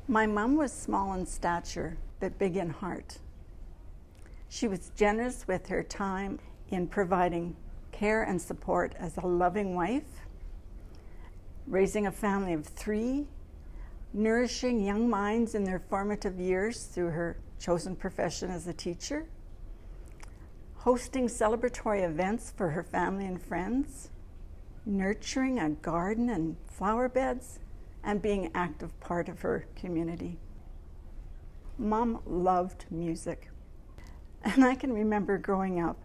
My mom was small in stature, but big in heart. She was generous with her time in providing care and support as a loving wife, raising a family of 3, nourishing young minds in their formative years through her chosen profession as a teacher, hosting celebratory events for her family and friends, nurturing a garden and flower beds, and being an active part of her community. Mom loved music. And I can remember growing up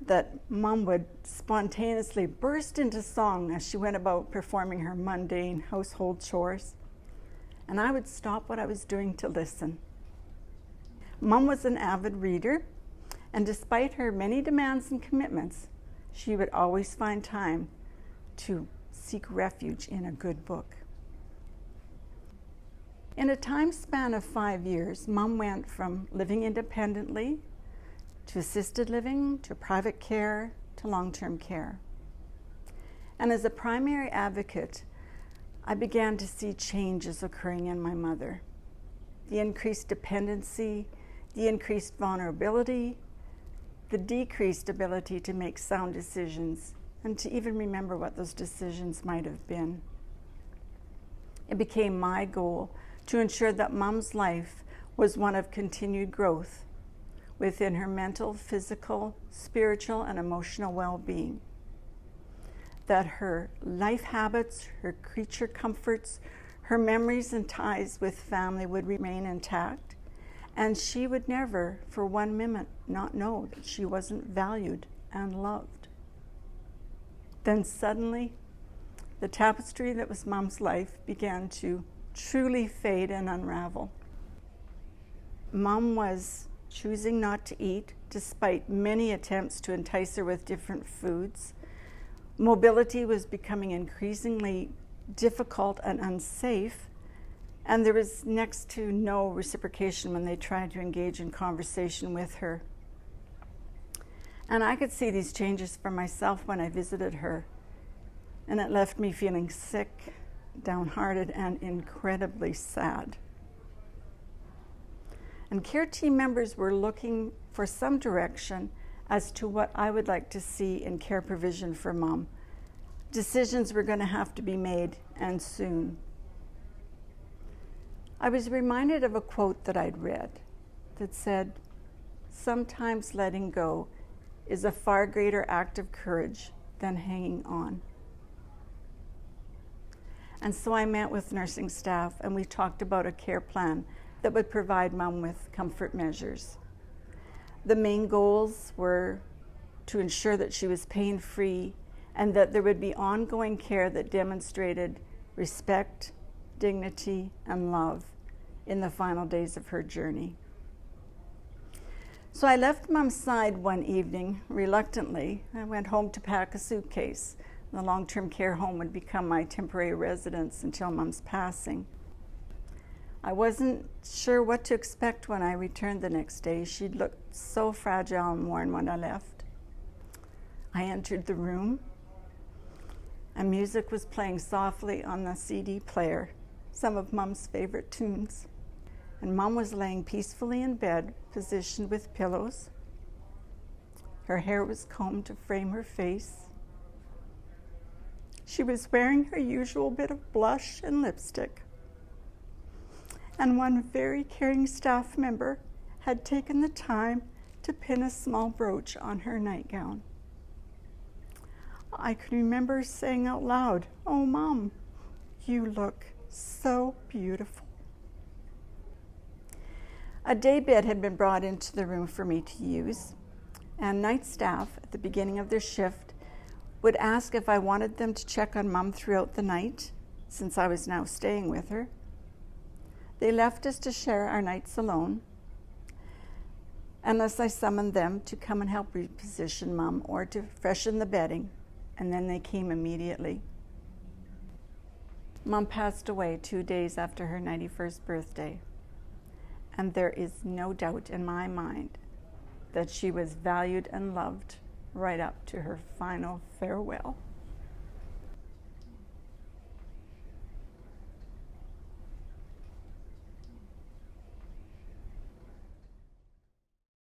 that Mom would spontaneously burst into song as she went about performing her mundane household chores. And I would stop what I was doing to listen. Mom was an avid reader, and despite her many demands and commitments, she would always find time to seek refuge in a good book. In a time span of 5 years, Mom went from living independently to assisted living, to private care, to long-term care. And as a primary advocate, I began to see changes occurring in my mother. The increased dependency, the increased vulnerability, the decreased ability to make sound decisions, and to even remember what those decisions might have been. It became my goal to ensure that Mom's life was one of continued growth within her mental, physical, spiritual, and emotional well-being. That her life habits, her creature comforts, her memories and ties with family would remain intact, and she would never, for 1 minute, not know that she wasn't valued and loved. Then suddenly, the tapestry that was Mom's life began to truly fade and unravel. Mom was choosing not to eat despite many attempts to entice her with different foods. Mobility was becoming increasingly difficult and unsafe, and there was next to no reciprocation when they tried to engage in conversation with her. And I could see these changes for myself when I visited her, and it left me feeling sick, downhearted, and incredibly sad. And care team members were looking for some direction as to what I would like to see in care provision for Mom. Decisions were going to have to be made, and soon. I was reminded of a quote that I'd read that said, "Sometimes letting go is a far greater act of courage than hanging on." And so I met with nursing staff, and we talked about a care plan that would provide Mom with comfort measures. The main goals were to ensure that she was pain-free and that there would be ongoing care that demonstrated respect, dignity, and love in the final days of her journey. So I left Mom's side one evening, reluctantly. I went home to pack a suitcase. The long-term care home would become my temporary residence until Mom's passing. I wasn't sure what to expect when I returned the next day. She'd looked so fragile and worn when I left. I entered the room, and music was playing softly on the CD player, some of Mom's favorite tunes. And Mom was laying peacefully in bed, positioned with pillows. Her hair was combed to frame her face. She was wearing her usual bit of blush and lipstick. And one very caring staff member had taken the time to pin a small brooch on her nightgown. I can remember saying out loud, "Oh, Mom, you look so beautiful." A day bed had been brought into the room for me to use, and night staff at the beginning of their shift would ask if I wanted them to check on Mom throughout the night, since I was now staying with her. They left us to share our nights alone, unless I summoned them to come and help reposition Mom or to freshen the bedding, and then they came immediately. Mom passed away 2 days after her 91st birthday, and there is no doubt in my mind that she was valued and loved right up to her final farewell.